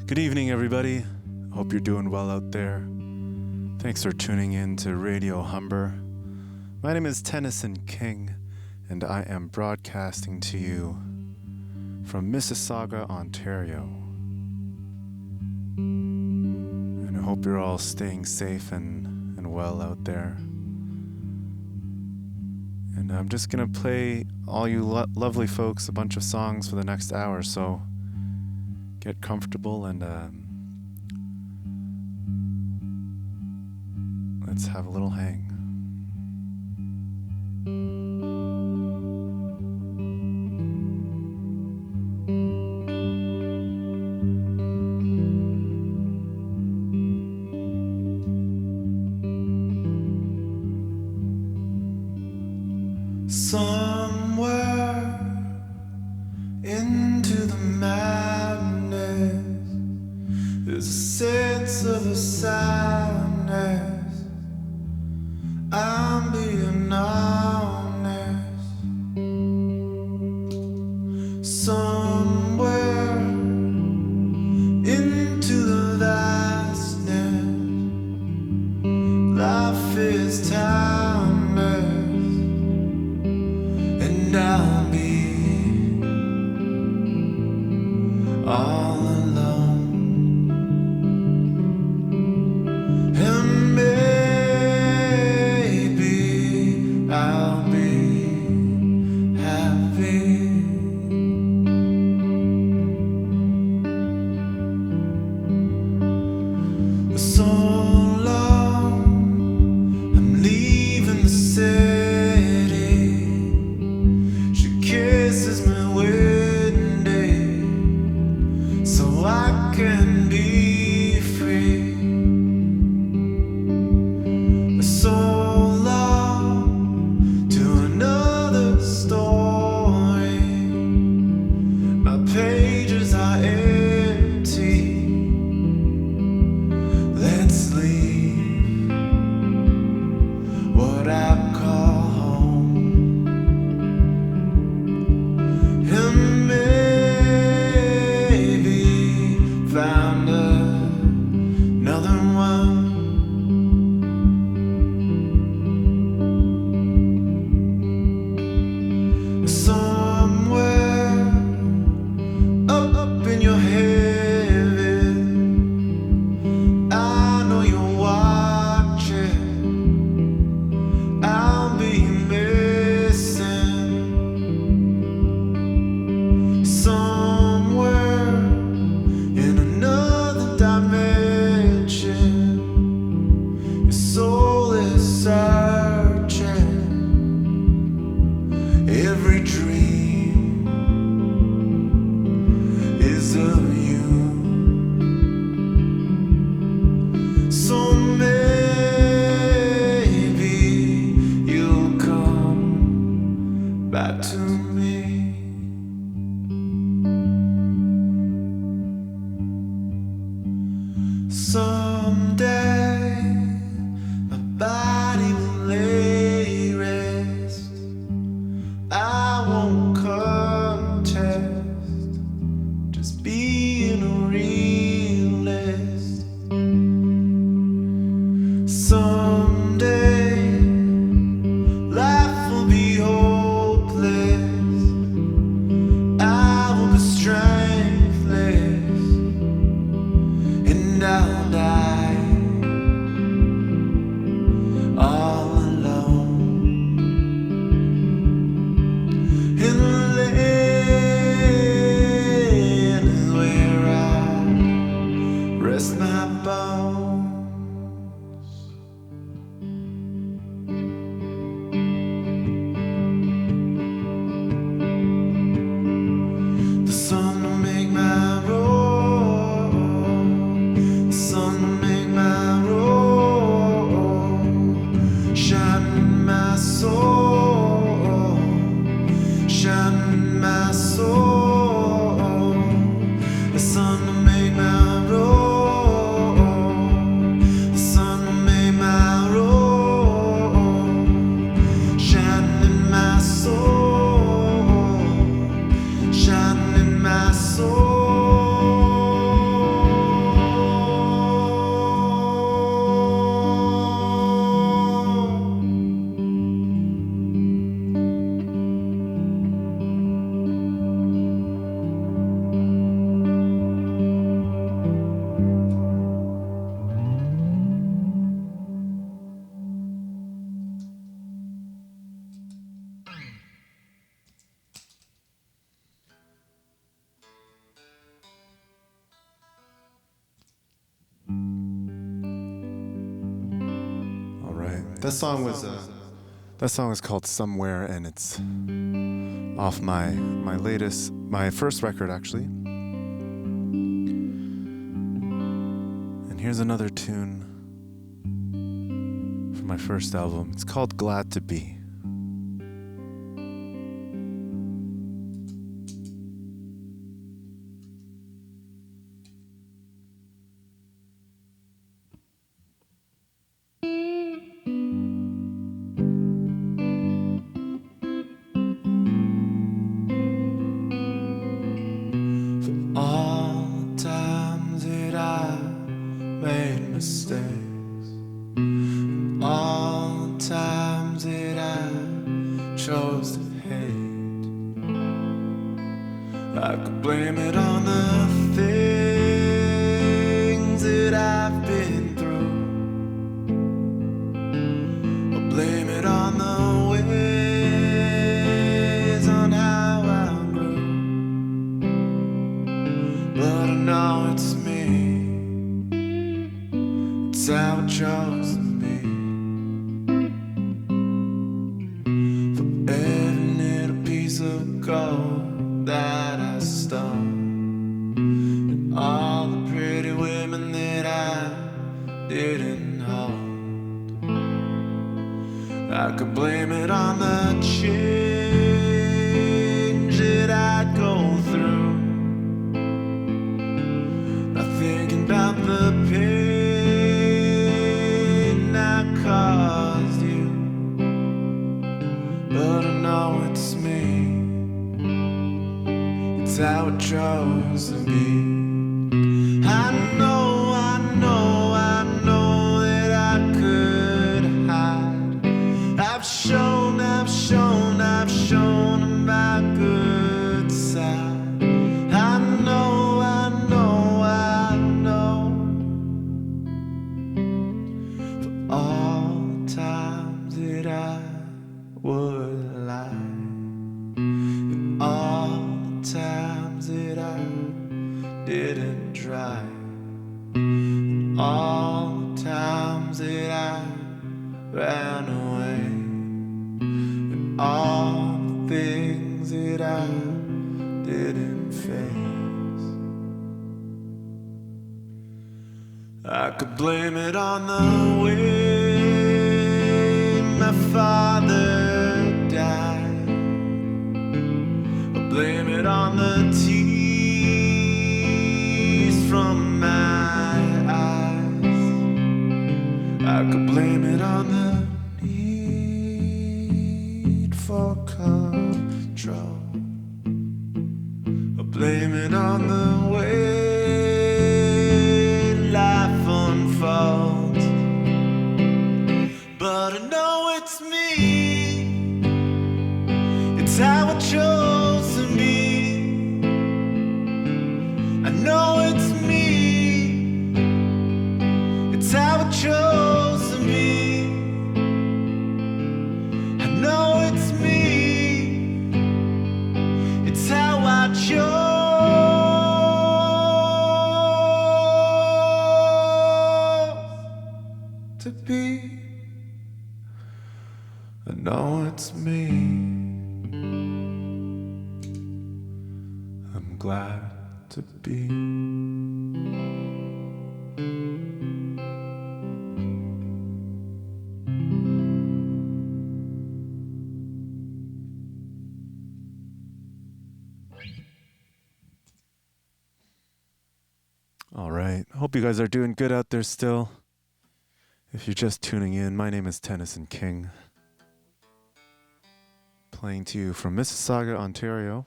Good evening, everybody. Hope you're doing well out there. Thanks for tuning in to Radio Humber. My name is Tennyson King, and I am broadcasting to you from Mississauga, Ontario. And I hope you're all staying safe and well out there. And I'm just going to play all you lovely folks a bunch of songs for the next hour, so get comfortable and let's have a little hang. Somewhere into the madness, there's a sense of a sadness. I'm being honest. Somewhere into the vastness, life is timeless. And I'll be all alone, and maybe I'll be happy. So long, I'm leaving the city. Kisses my wedding day, so I can be free. So long to another story. My pages are empty. Let's leave what I call home. And maybe find another one. Somewhere up in your heaven, I know you're watching. I'll be missing. Somewhere in another dimension, your soul is searching. Every dream is of you. So maybe you'll come back to me. Someday my body will lay rest. I won't contest just being a realist. Someday life will be hopeless. I will be strengthless, and I'll die all alone in the land is where I rest my bones. The sun will make my road. The sun will make my road. Shine in my soul. Shine in my soul. The sun will make my road. The sun will make my road. Shine in my soul. Shine in my soul. That song is called Somewhere, and it's off my first record actually. And here's another tune from my first album. It's called Glad to Be. I could blame it on the things that I've been through, or blame it on the ways on how I grew. But I know it's me, it's how it chose to be. For every little piece of gold that I stole, and all the pretty women that I didn't hold, I could blame it on the change that I'd go through, not thinking about the pain I caused you. But I know it's me, it's how it chose to be. I know that I could hide. I've shown my good side. I know. For all the times that I would lie, and all the times that I didn't try, and all the times that I ran away, and all the things that I didn't face. I could blame it on the way my father died, or blame it on the tears from my eyes. I could blame it on the need for control, or blame it on the way life unfolds. But I know it's me, it's how I chose to be. I know it's me, it's how I chose to be. I know it's me, it's how I chose to be. I know it's me, I'm glad to be. All right. I hope you guys are doing good out there still. If you're just tuning in, my name is Tennyson King, playing to you from Mississauga, Ontario.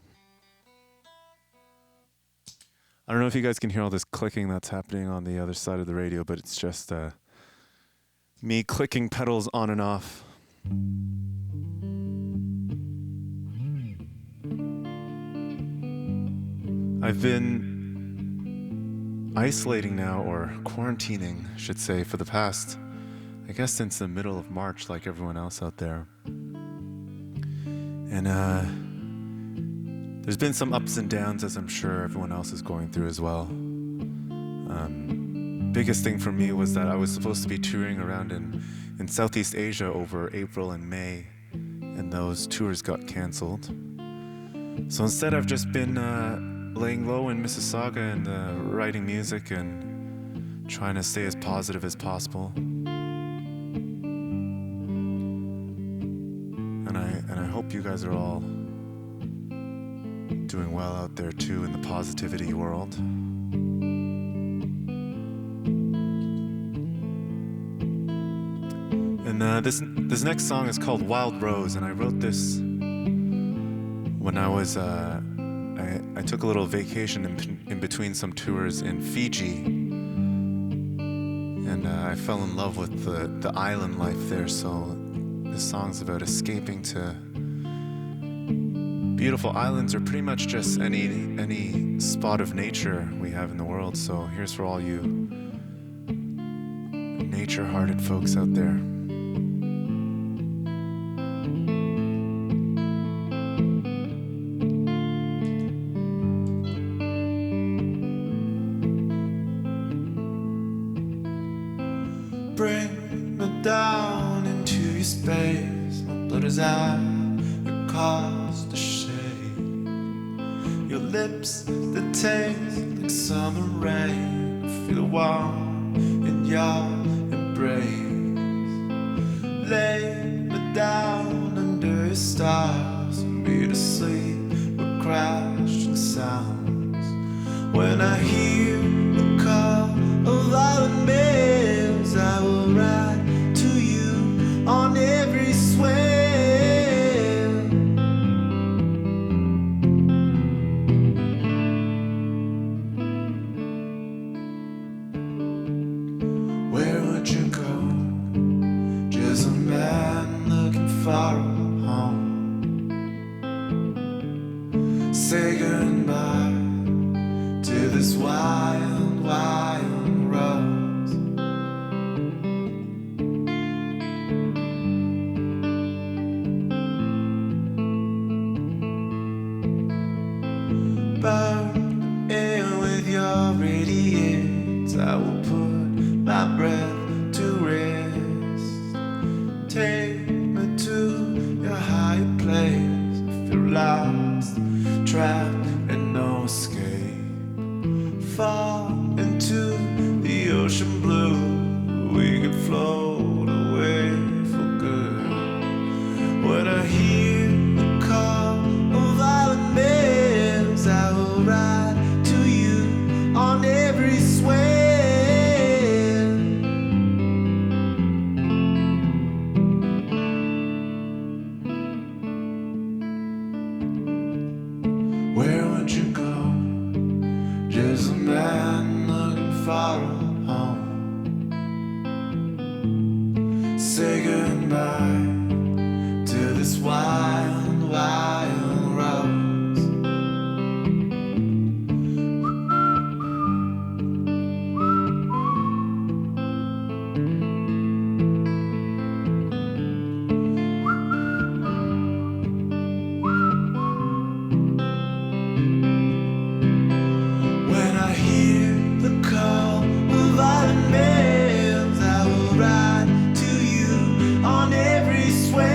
I don't know if you guys can hear all this clicking that's happening on the other side of the radio, but it's just me clicking pedals on and off. I've been isolating now, or quarantining, I should say, for the past, I guess, since the middle of March, like everyone else out there. And there's been some ups and downs, as I'm sure everyone else is going through as well. Biggest thing for me was that I was supposed to be touring around in in Southeast Asia over April and May, and those tours got canceled. So instead, I've just been laying low in Mississauga and writing music and trying to stay as positive as possible. And I hope you guys are all doing well out there too in the positivity world. And this next song is called Wild Rose, and I wrote this when I was I took a little vacation in between some tours in Fiji, and I fell in love with the island life there. So this song's about escaping to beautiful islands, or pretty much just any spot of nature we have in the world. So here's for all you nature-hearted folks out there. Bring me down into your space. My blood is out, it caused a shade. Your lips that taste like summer rain. I feel warm in your embrace. Lay me down under your stars and me to sleep with crashing sounds. When I hear the call of island bells, I will ride to you on every swell. Where would you go? Just a man looking for a home. Say goodbye to this wild, wild rose. Burn in with your radiance, I will put my breath to rest. Take me to your higher place. I feel lost, trapped and no escape. Fall into the ocean blue, we could float away for good. When I hear the call of island bells, I will ride to you on every swell. Where would you go? Just a man looking for a home. Say goodbye to this wild, wild rose. When I hear the call of island bells, I will ride to you on every swell.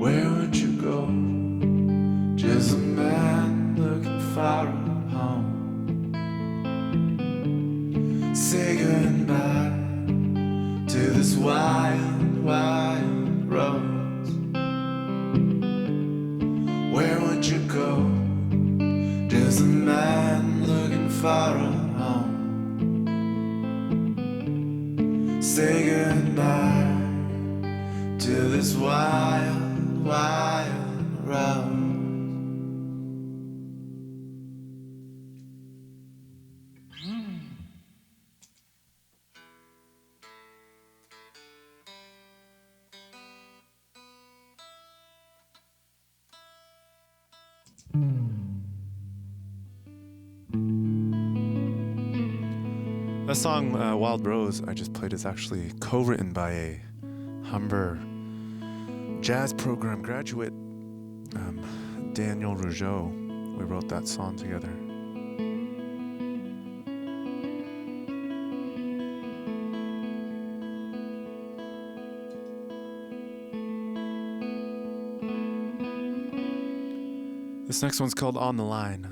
Where would you go? Just a man looking for a home. Say goodbye to this wild, wild rose. Where would you go? Just a man looking for a home. Say goodbye to this wild, wild rose. That song, Wild Rose, I just played, is actually co-written by a Humber jazz program graduate, Daniel Rougeau. We wrote that song together. This next one's called On the Line.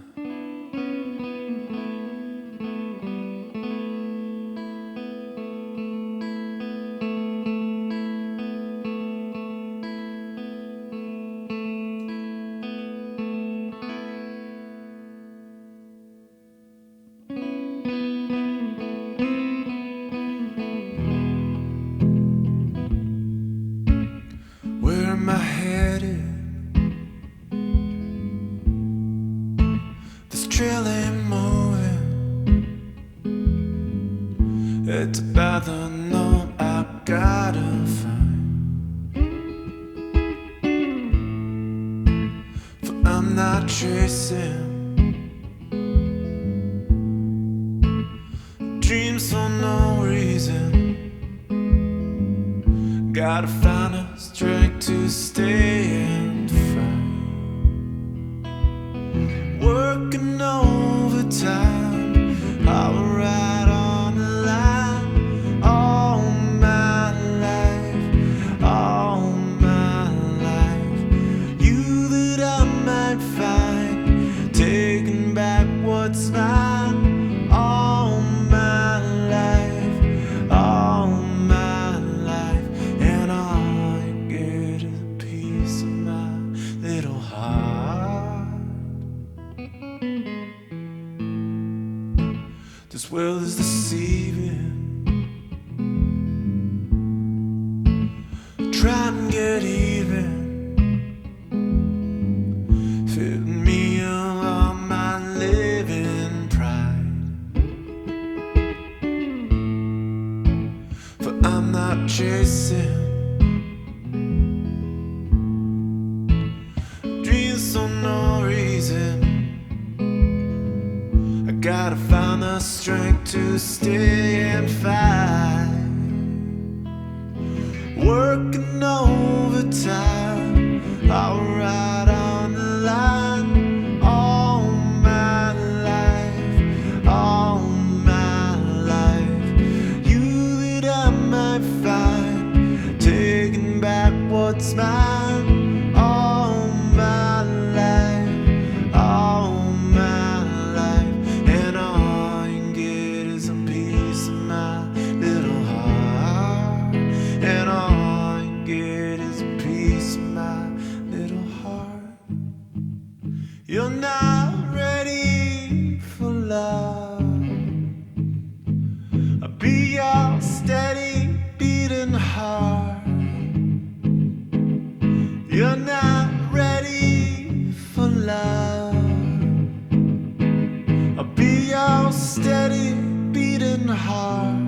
Where am I headed? This trail ain't moving. It's about the note I gotta find. For I'm not tracing dreams for no reason. Gotta find a strength to stay and fight. Working overtime, I will ride on the line all my life, all my life. You that I might find, taking back what's mine all my life, all my life. And all I get is a piece of my little heart. This world is deceiving. Try and get even. Filling me of all my living pride. For I'm not chasing dreams for no reason. I gotta find the strength to stay and fight. Working overtime, I'll ride on the line all my life, all my life. You that I might find, taking back what's mine all my life, all my life. And all I can get is a piece of my little heart. And all I can get is a piece of my little heart. You're not ready for love. I'll be your steady beating heart. You're not ready for love. I'll be your steady beating heart.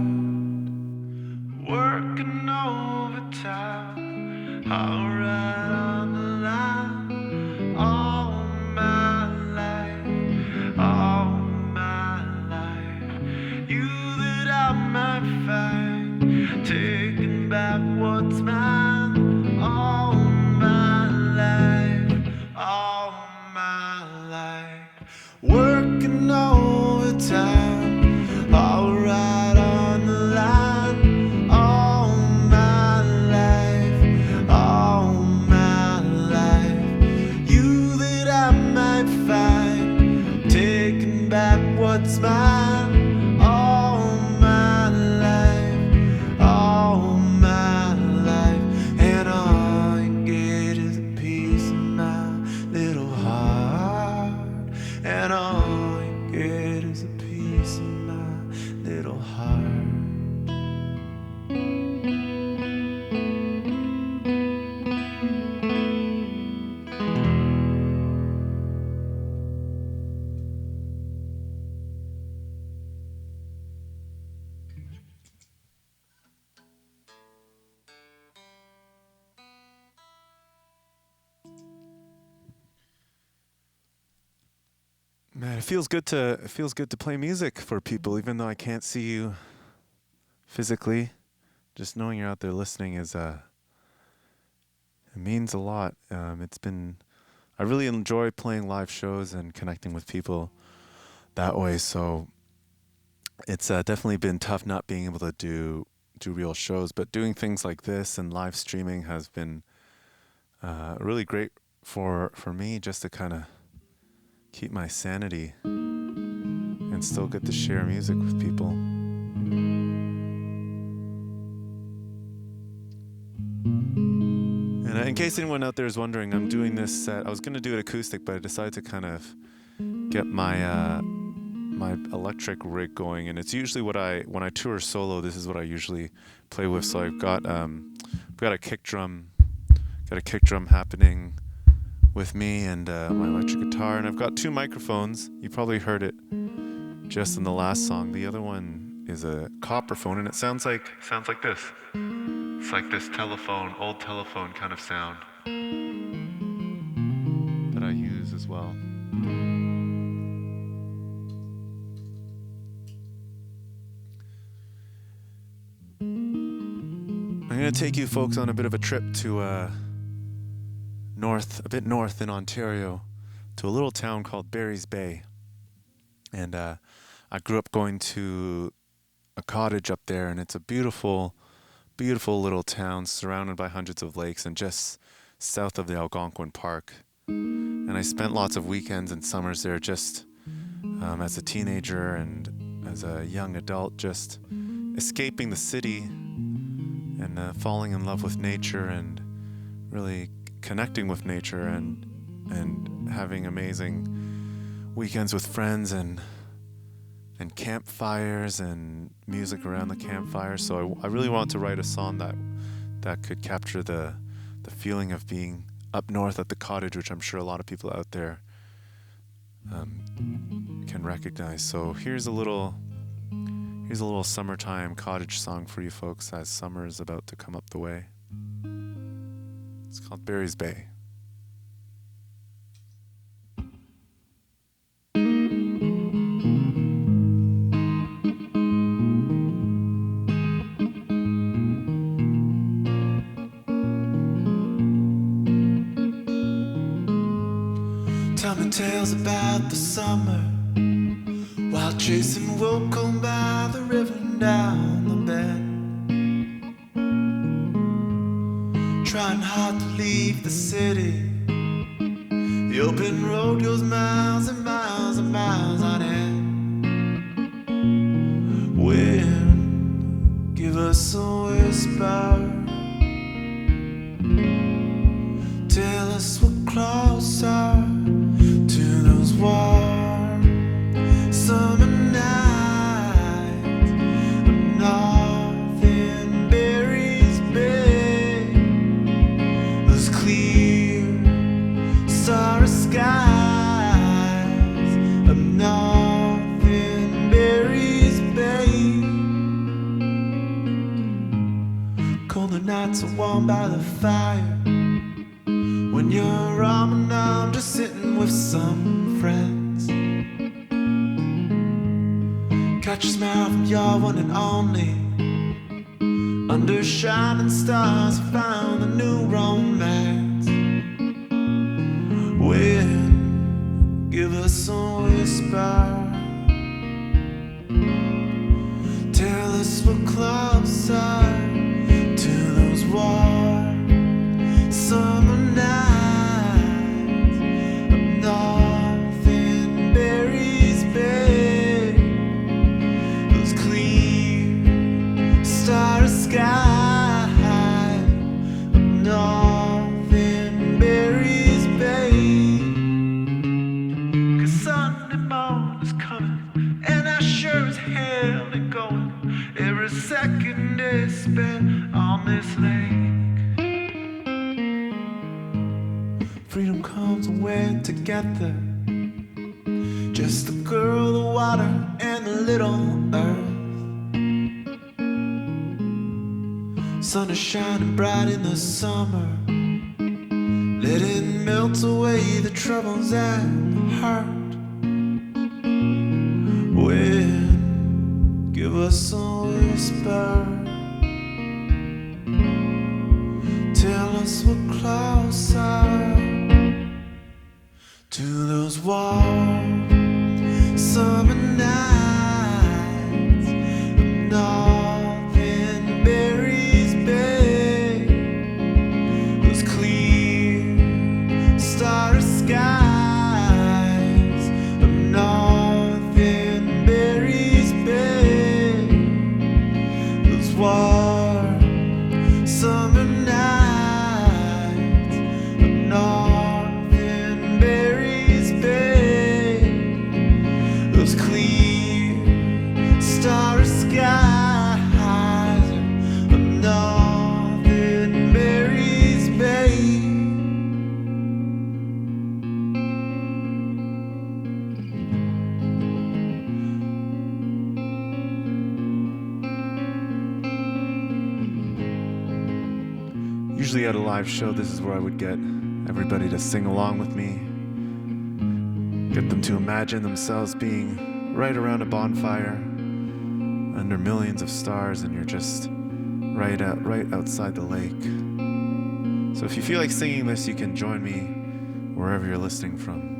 Working overtime, I'll ride on the line all my life, all my life. You that I might find, taking back what's mine all my life, all my life. Working overtime, I'll ride on the line all my life, all my life. You that I might find, taking back what's mine all my life, all my life. And all I get is a piece of my little heart. And all I get is a piece of my little heart. Man, it feels good to play music for people, even though I can't see you physically. Just knowing you're out there listening is it means a lot. It's been I really enjoy playing live shows and connecting with people that way. So it's definitely been tough not being able to do real shows, but doing things like this and live streaming has been really great for me, just to kind of keep my sanity and still get to share music with people. And in case anyone out there is wondering, I'm doing this set. I was going to do it acoustic, but I decided to kind of get my my electric rig going, and it's usually when I tour solo, this is what I usually play with. So I've got a kick drum happening with me, and my electric guitar, and I've got two microphones. You probably heard it just in the last song. The other one is a copper phone, and it sounds like this. It's like this old telephone kind of sound that I use as well. I'm going to take you folks on a bit of a trip to a bit north in Ontario, to a little town called Barry's Bay. And I grew up going to a cottage up there, and it's a beautiful, beautiful little town surrounded by hundreds of lakes and just south of the Algonquin Park. And I spent lots of weekends and summers there, just as a teenager and as a young adult, just escaping the city and falling in love with nature and really connecting with nature and having amazing weekends with friends and campfires and music around the campfire. So I really want to write a song that could capture the feeling of being up north at the cottage, which I'm sure a lot of people out there can recognize. So here's a little summertime cottage song for you folks as summer is about to come up the way. It's called Barry's Bay. Tell me tales about the summer while chasing welcome by the river and down the bend. Trying hard to leave the city. The open road goes miles and miles and miles on end. Wind, give us a whisper. Tell us we're closer to those warm summer nights up north in Barry's Bay. Those clear starry skies up north in Barry's Bay. Colder nights are warmed by the fire. When you're arm in arm, just sitting with some friends. Catch a smile from your one and only. Under shining stars, found a new romance. Wind, give us a whisper. Tell us we're closer to those warm summer nights. North in Barry's Bay, those clear starry skies. North in Barry's Bay. 'Cause Sunday morning is coming, and I sure as hell ain't going. Every second is spent on this lake. Freedom comes when we're together. Just the girl, the water, and the little earth. Sun is shining bright in the summer. Let it melt away the troubles and the hurt. Wind, give us a whisper. Tell us we're closer Usually at a live show, this is where I would get everybody to sing along with me, get them to imagine themselves being right around a bonfire under millions of stars, and you're just right outside the lake. So if you feel like singing this, you can join me wherever you're listening from.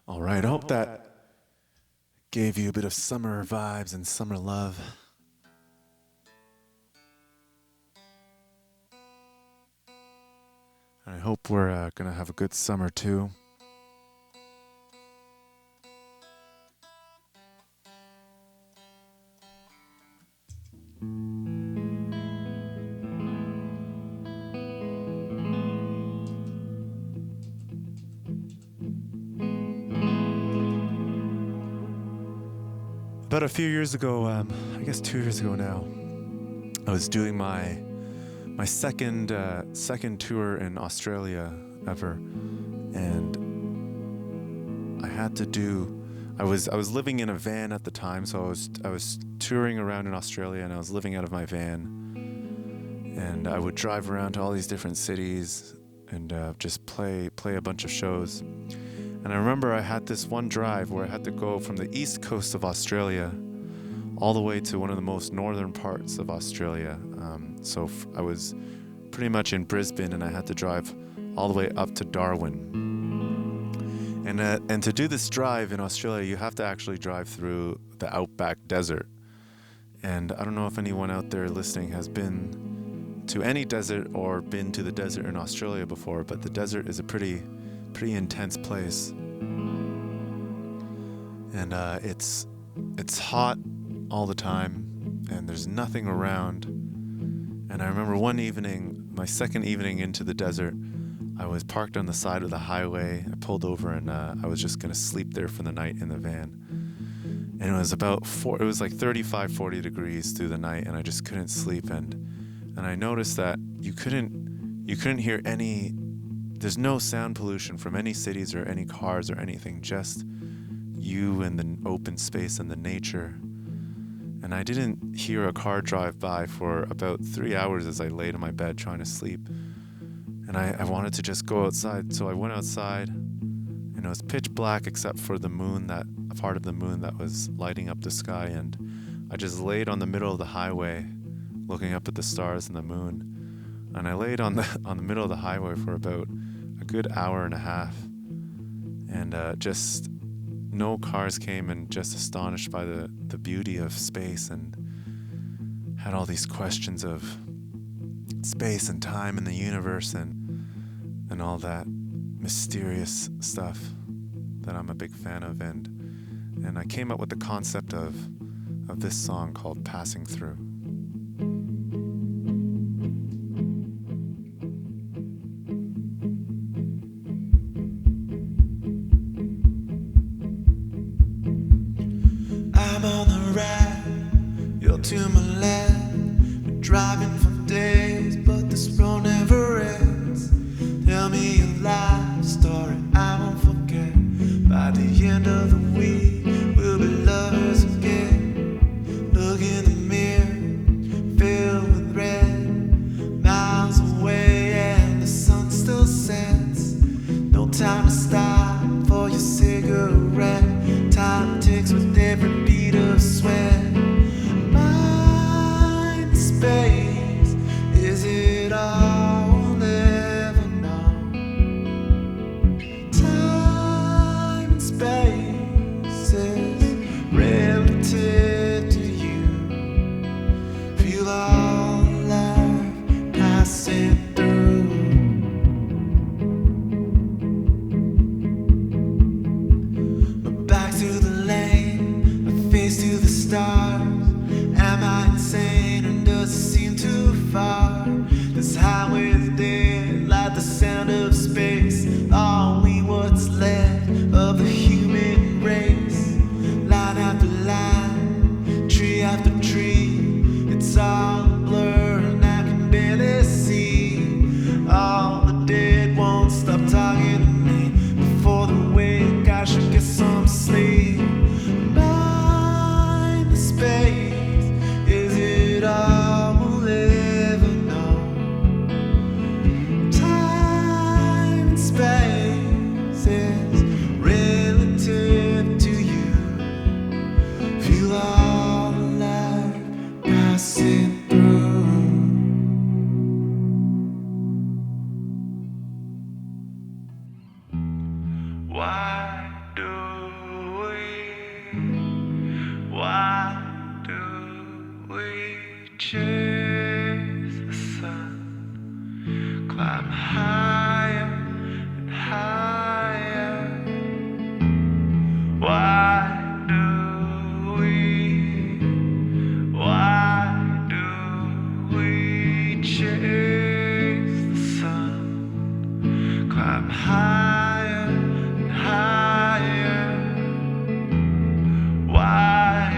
All right, I hope that gave you a bit of summer vibes and summer love. I hope we're going to have a good summer too. About a few years ago, I guess 2 years ago now, I was doing my second tour in Australia ever, and I was living in a van at the time, so I was touring around in Australia, and I was living out of my van, and I would drive around to all these different cities and just play a bunch of shows. And I remember I had this one drive where I had to go from the east coast of Australia all the way to one of the most northern parts of Australia. So I was pretty much in Brisbane, and I had to drive all the way up to Darwin. And to do this drive in Australia, you have to actually drive through the outback desert. And I don't know if anyone out there listening has been to any desert or been to the desert in Australia before, but the desert is a pretty intense place, and it's hot all the time, and there's nothing around. And I remember one evening, my second evening into the desert, I was parked on the side of the highway. I pulled over, and I was just gonna sleep there for the night in the van. And it was it was like 35-40 degrees through the night, and I just couldn't sleep. And I noticed that you couldn't hear any. There's no sound pollution from any cities or any cars or anything, just you and the open space and the nature. And I didn't hear a car drive by for about 3 hours as I laid in my bed trying to sleep. And I wanted to just go outside, so I went outside, and it was pitch black except for the moon, a part of the moon that was lighting up the sky. And I just laid on the middle of the highway looking up at the stars and the moon. And I laid on the middle of the highway for about a good hour and a half, and just no cars came, and just astonished by the beauty of space, and had all these questions of space and time and the universe and all that mysterious stuff that I'm a big fan of, and I came up with the concept of this song called Passing Through. I'm on the right, you're to my left. We're driving for days, but this road never ends. Tell me your life story, I won't forget. By the end of the week, we'll be lovers again. Look in the mirror, filled with red. Miles away and the sun still sets. No time to stop for your cigarette. Time ticks with every beat of sweat. Mind space. chase the sun, climb higher and higher. Why do we chase the sun, climb higher and higher? Why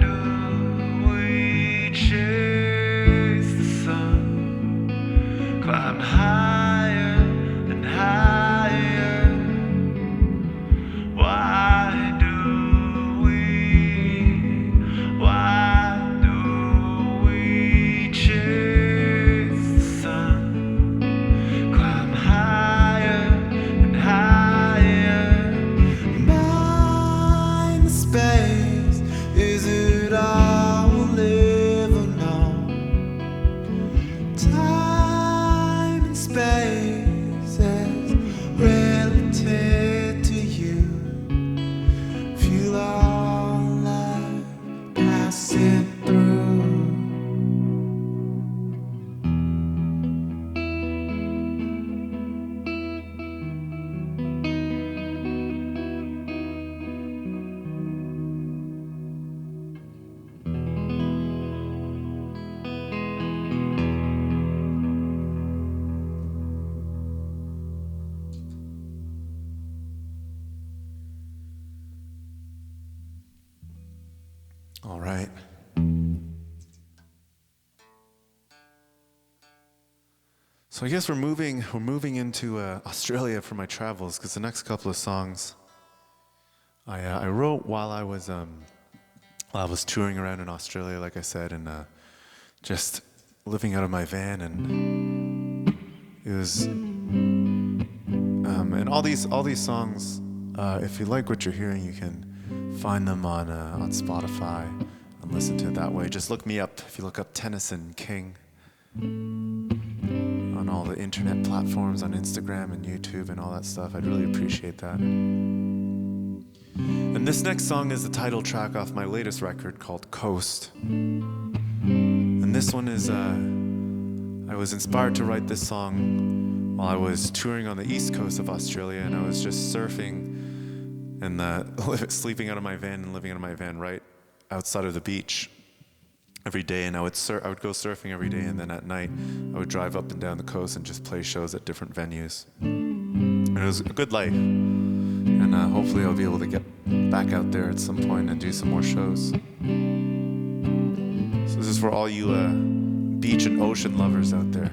do we chase the sun, climb higher and higher? Why do we chase the sun, climb higher and higher? Mind space, is it all we'll live or no? Time and space is relative to you. Feel all life passing through. All right. So I guess we're moving into Australia for my travels, because the next couple of songs I wrote while I was touring around in Australia, like I said, and just living out of my van, and it was and all these songs. If you like what you're hearing, you can find them on Spotify and listen to it that way. Just look me up. If you look up Tennyson King on all the internet platforms, on Instagram and YouTube and all that stuff, I'd really appreciate that. And this next song is the title track off my latest record called Coast. And this one is, I was inspired to write this song while I was touring on the east coast of Australia, and I was just surfing and sleeping out of my van and living out of my van right outside of the beach every day. And I would go surfing every day, and then at night I would drive up and down the coast and just play shows at different venues. And it was a good life, and hopefully I'll be able to get back out there at some point and do some more shows. So this is for all you beach and ocean lovers out there.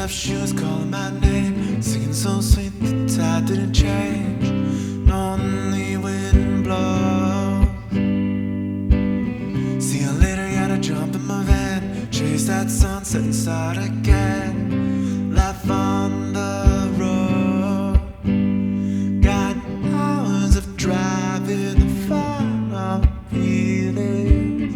She was calling my name, singing so sweet the tide didn't change. Only wind blows. See you later, gotta jump in my van, chase that sunset and start again. Life on the road, got hours of driving the final feelings.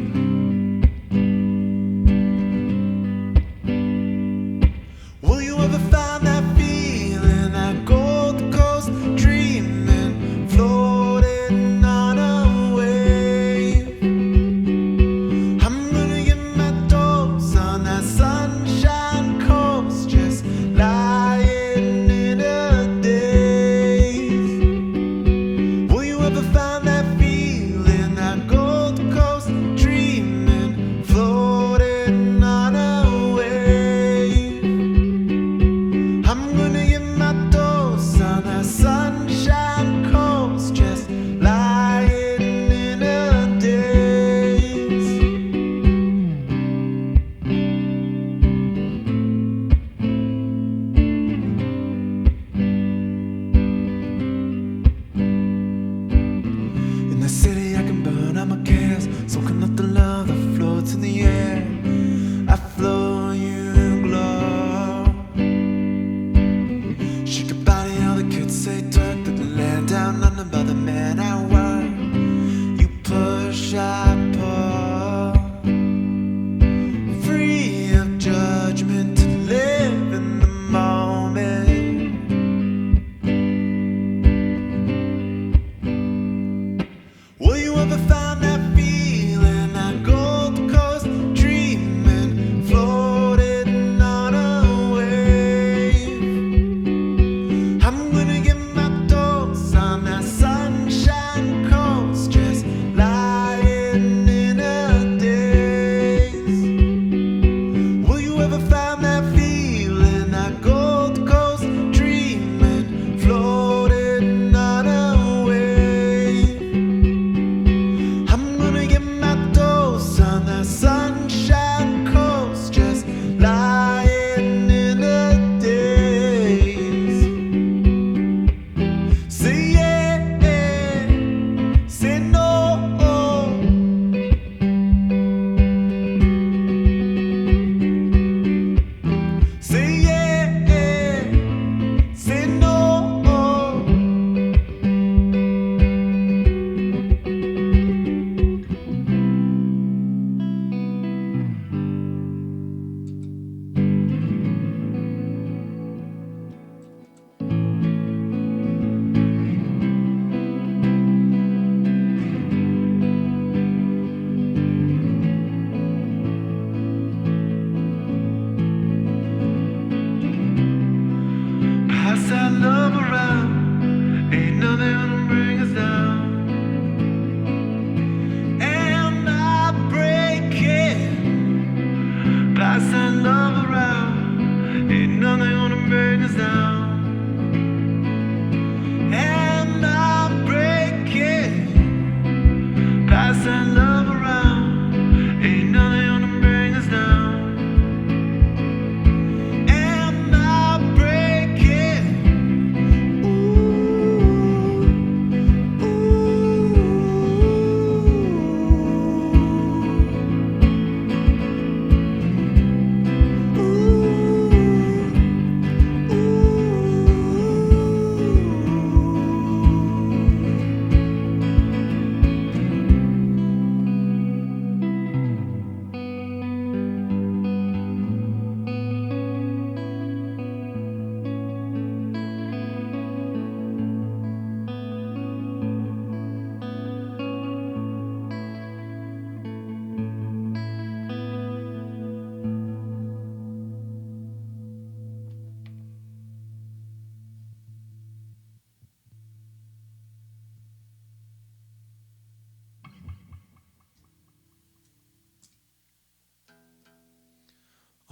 Will you ever find that feeling, that Gold Coast dreaming, floating on a wave? I'm gonna get my toes on that sunshine coast, just lying in a daze. Will you ever find that feeling, that Gold Coast dreaming, floating on a wave? I'm gonna get my toes on that sunshine coast, just lying in a daze. In the city I can burn out my cares, soaking up the love that floats in the air. I flow, you glow. Shake your body, all the kids say dirt, that the land down under by the man I work. You push, I pull, free of judgment to live in the moment. Will you ever find that feeling, that Gold Coast dreaming, floating on a wave? I'm gonna get my dose on that sunshine coast, just lying in a daze. Will you ever find that feeling, that Gold Coast dreaming, floating on a wave? I'm gonna get my dose on that sunshine coast, just lying in a daze. Say yeah, say no. Say yeah, say no. Pass that love around, ain't nothing gonna bring us down. Am I breaking? Pass that love around, ain't nothing gonna bring us down. Am I breaking? Pass that love around, ain't nothing gonna bring us down. Am I breaking?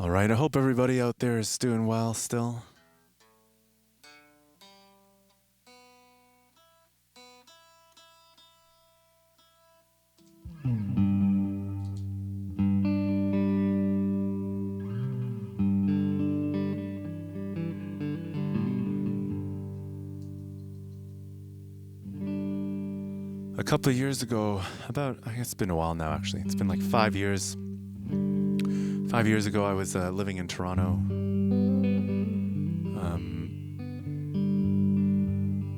All right, I hope everybody out there is doing well still. A couple of years ago, I guess it's been a while now actually. It's been like 5 years. 5 years ago, I was living in Toronto.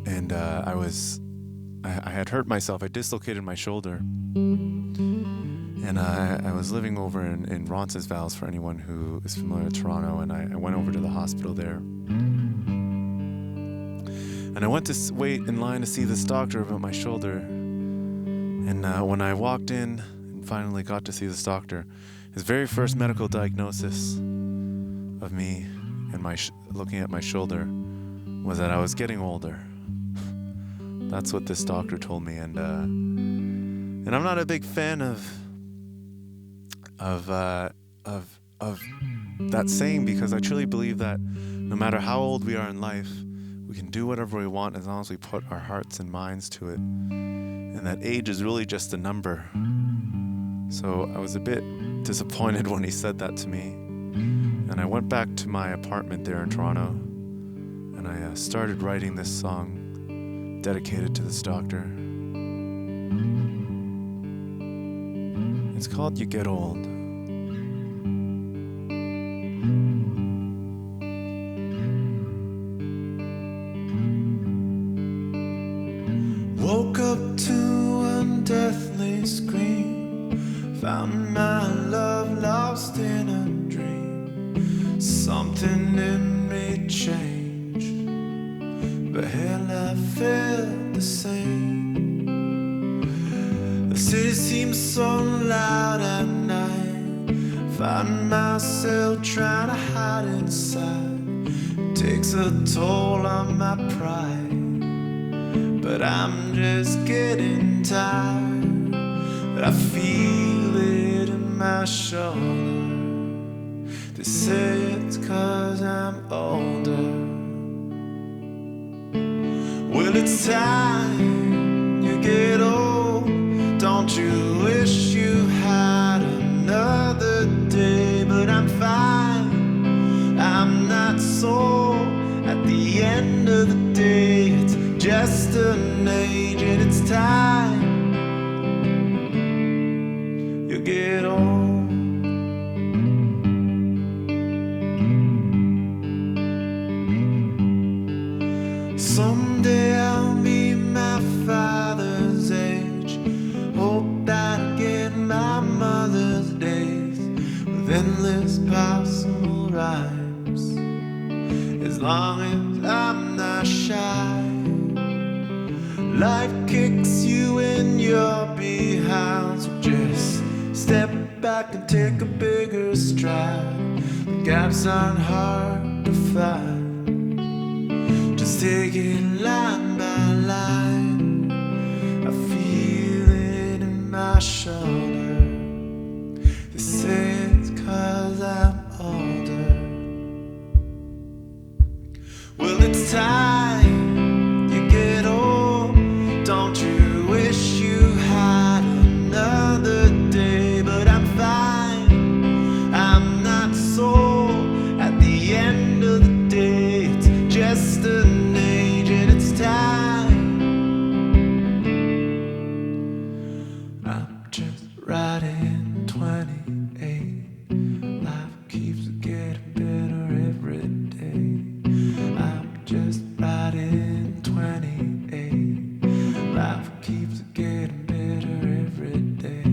And I had hurt myself. I dislocated my shoulder. And I was living over in Roncesvalles, for anyone who is familiar with Toronto. And I went over to the hospital there. And I went to wait in line to see this doctor about my shoulder. And when I walked in and finally got to see this doctor, his very first medical diagnosis of me and looking at my shoulder was that I was getting older. That's what this doctor told me, and I'm not a big fan of that saying, because I truly believe that no matter how old we are in life, we can do whatever we want as long as we put our hearts and minds to it, and that age is really just a number. So I was a bit disappointed when he said that to me, and I went back to my apartment there in Toronto, and I started writing this song dedicated to this doctor. It's called You Get Old. up to a deathly scream, found my love lost in a dream. Something in me changed, but hell, I felt the same. The city seems so loud at night, find myself trying to hide inside. It takes a toll on my pride, but I'm just getting tired. I feel it in my shoulder. They say it's 'cause I'm older. Well, it's time you get old. Don't you wish you had another day? But I'm fine, I'm not sore. At the end of the day, it's just an age, and it's time you get old. Someday I'll be my father's age. Hope that I get my mother's days with endless possible rhymes. As long as I'm not shy, life kicks you in your behind. So just step back and take a bigger stride. The gaps aren't hard to find. Just take it line by line. I feel it in my shoulder. They say it's 'cause I'm older. Well, it's time you get old. Don't you wish you had another day? But I'm fine, I'm not sore. At the end of the day, it's just an age, and it's time. I'm just riding 28. Life keeps getting better every day. I'm just riding 28. Life keeps getting better every day.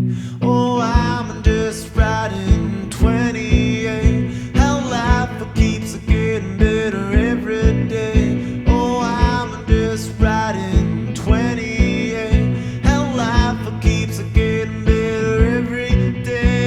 Oh, I'm just riding 28. How life keeps getting better every day. Oh, I'm just riding 28. How life keeps getting better every day.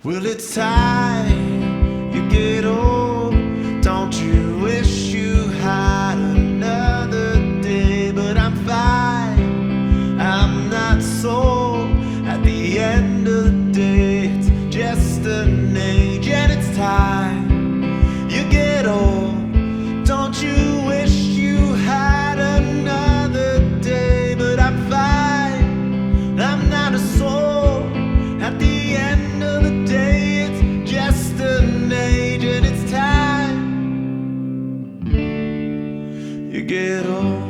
Well, it's time you get old. Don't you wish you had another day? But I'm fine, I'm not sore. At the end of the day, it's just an age, and it's time you get old. Don't you wish you had another day? But I'm fine, I'm not a soul. At the end of the day, it's just an age, and it's time you get old.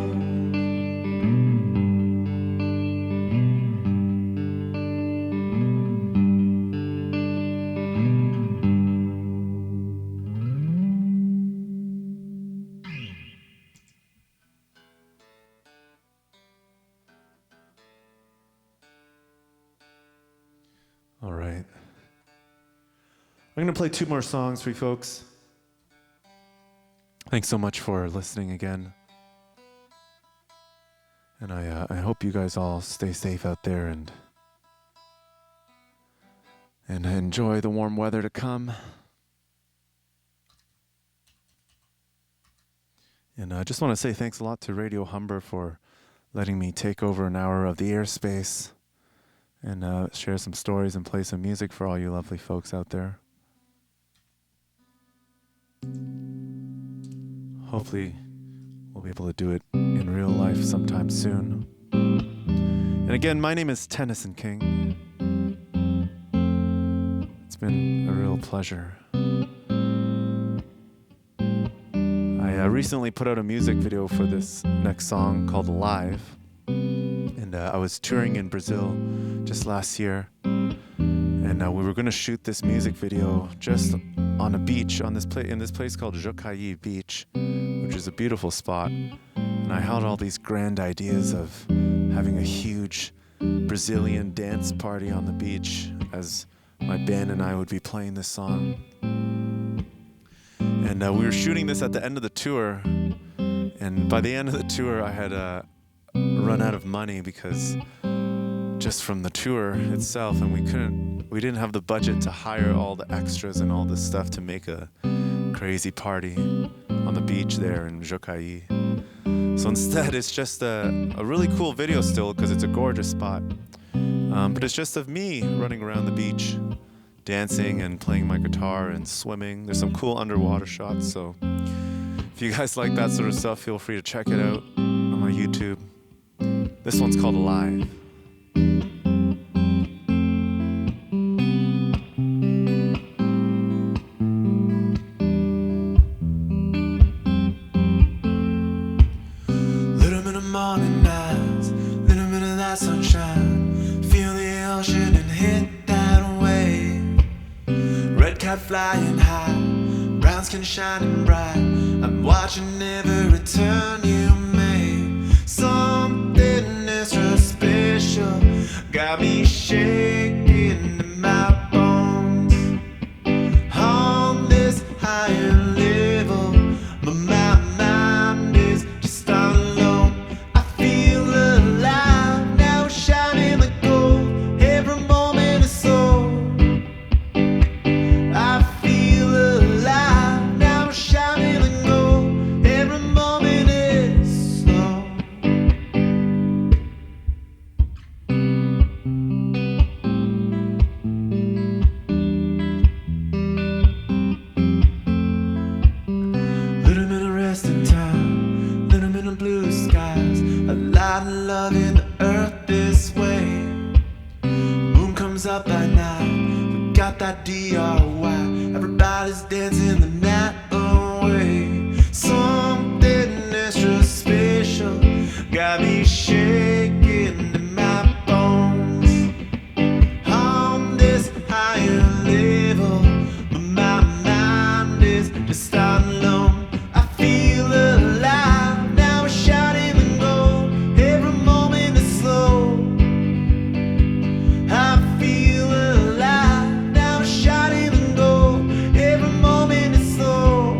All right. I'm going to play 2 more songs for you folks. Thanks so much for listening again. And I hope you guys all stay safe out there and enjoy the warm weather to come. And I just want to say thanks a lot to Radio Humber for letting me take over an hour of the airspace and share some stories and play some music for all you lovely folks out there. Hopefully, we'll be able to do it in real life sometime soon. And again, my name is Tennyson King. It's been a real pleasure. I recently put out a music video for this next song called Live. And I was touring in Brazil just last year. And we were going to shoot this music video just on a beach in this place called Jocaí Beach, which which is a beautiful spot. And I held all these grand ideas of having a huge Brazilian dance party on the beach as my band and I would be playing this song. And we were shooting this at the end of the tour. And by the end of the tour, I had run out of money because just from the tour itself, and we didn't have the budget to hire all the extras and all this stuff to make a crazy party on the beach there in Jocaí. So instead, it's just a really cool video still because it's a gorgeous spot. But it's just of me running around the beach, dancing and playing my guitar and swimming. There's some cool underwater shots, so if you guys like that sort of stuff, feel free to check it out on my YouTube. This one's called Alive. Little bit of morning nights, little bit of that sunshine. Feel the ocean and hit that wave. Red cat flying high, brown skin shining bright. I'm watching every turn you make. Something extra special got me shaking in my bones. On this higher level, but my mind is just on low. I feel alive now, shining the gold. Every moment is so. I feel alive now, shining the gold. Every moment is so. Little bit of resting time, little bit of blue skies, a lot of love in the earth this way. Moon comes up at night, we got that DRY. Everybody's dancing the night away. Something extra special got me shaking in my bones. On this higher level, but my mind is just on low. I feel alive now, shining the gold. Every moment is slow. I feel alive now, shining the gold. Every moment is slow.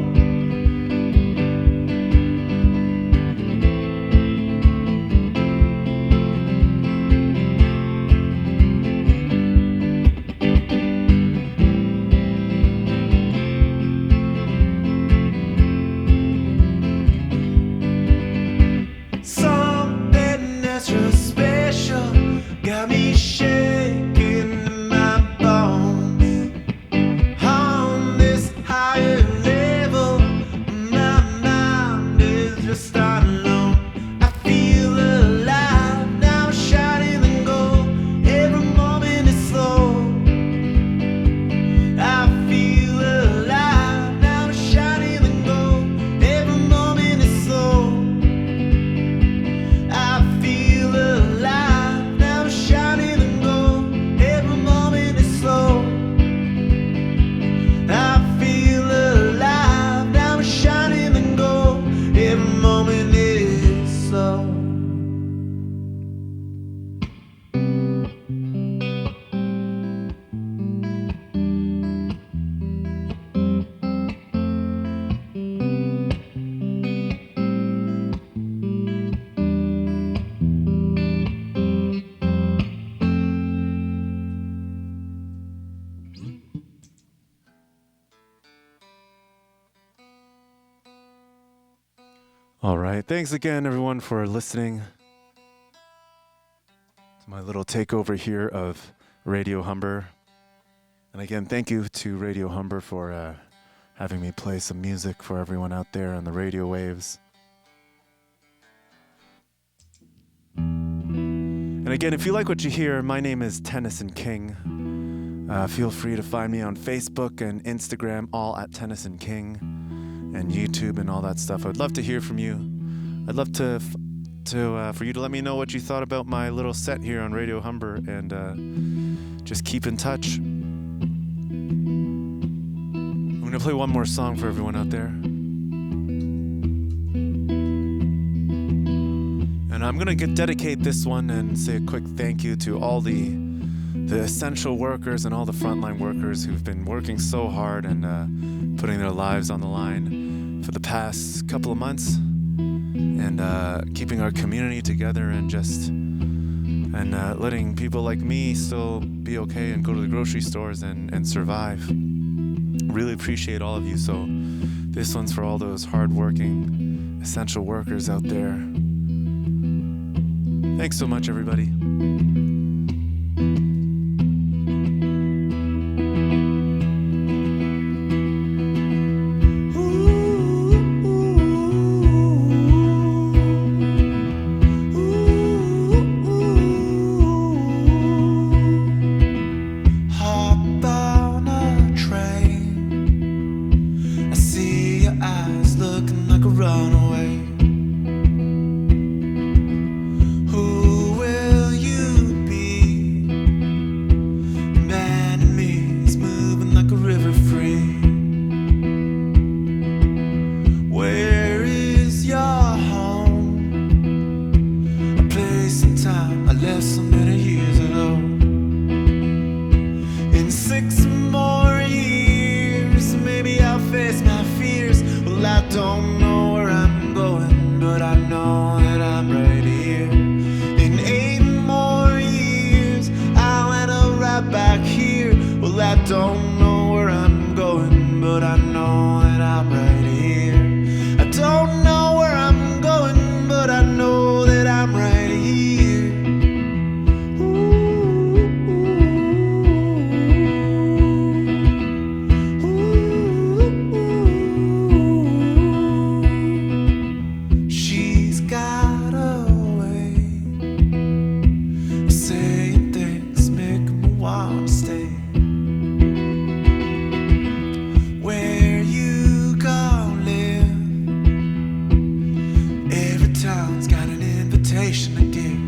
Something extra special got me shaking in my bones. On this higher level, my mind is just on low. I feel alive now, shining the gold. Every moment is slow. I feel alive now, shining the gold. Every moment is slow. I feel alive now, shining and gold. Every moment is slow. I feel alive now, shining and gold. Every moment is slow. All right. Thanks again, everyone, for listening to my little takeover here of Radio Humber. And again, thank you to Radio Humber for having me play some music for everyone out there on the radio waves. And again, if you like what you hear, my name is Tennyson King. Feel free to find me on Facebook and Instagram, all at Tennyson King, and YouTube and all that stuff. I'd love to hear from you. I'd love to for you to let me know what you thought about my little set here on Radio Humber, and just keep in touch. I'm gonna play one more song for everyone out there. I'm going to dedicate this one and say a quick thank you to all the essential workers and all the frontline workers who've been working so hard and putting their lives on the line for the past couple of months, and keeping our community together and letting people like me still be okay and go to the grocery stores and survive. Really appreciate all of you. So this one's for all those hardworking essential workers out there. Thanks so much, everybody. Runaway. Who will you be? Man in me is moving like a river free. Where is your home? A place and time I left so many years ago. In 6 more years, maybe I'll face my fears. Well, I don't know where I'm going, but I know that I'm right here. In 8 more years, I'll end up right back here. Well, I don't know where I'm going, but I know that I'm right here. I don't know where I'm going, but I know that I'm right here. She's got a way of saying things, making me want to stay. Where you gonna live? Every town's got an invitation to give.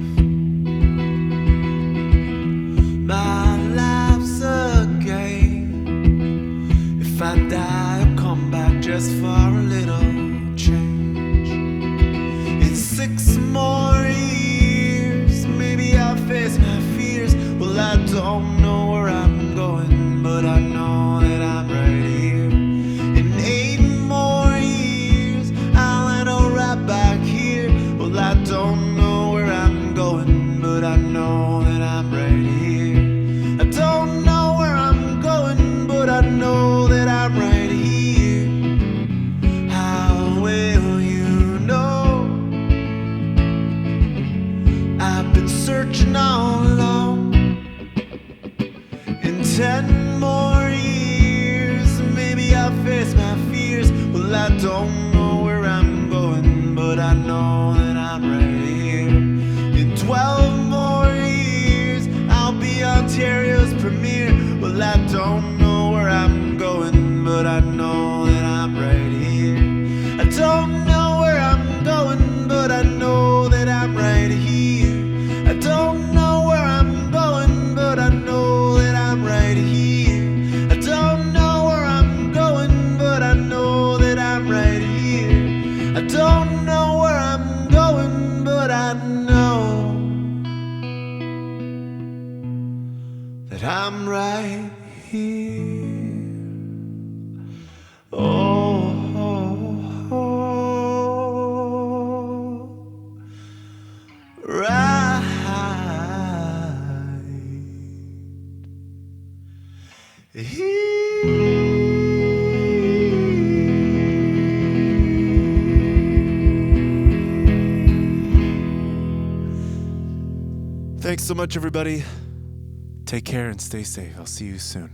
My life's a game. If I die, I'll come back just for a little change. In 6 more years, maybe I'll face my fears. Well, I don't know where I'm going, but I know that I'm right here. In 8 more years, I'll end up right back here. Well, I don't know where I'm going, but I know that I'm right here. I don't know where I'm going, but I know that I'm right here. How will you know? I've been searching all along. In 10 more years, maybe I'll face my fears. Well, I don't know where I'm going, but I know that I'm right here. In 12 more years, I'll be Ontario's premier. Well, I don't know where I'm going, but I know that I'm right here. I don't know where I'm going, but I know that I'm right here. I don't know where I'm going, but I know that I'm right here. I don't know where I'm going, but I know that I'm right here. I don't know where I'm going, but I know that I'm right here. Oh, oh, oh. Right here. Thanks so much, everybody. Take care and stay safe. I'll see you soon.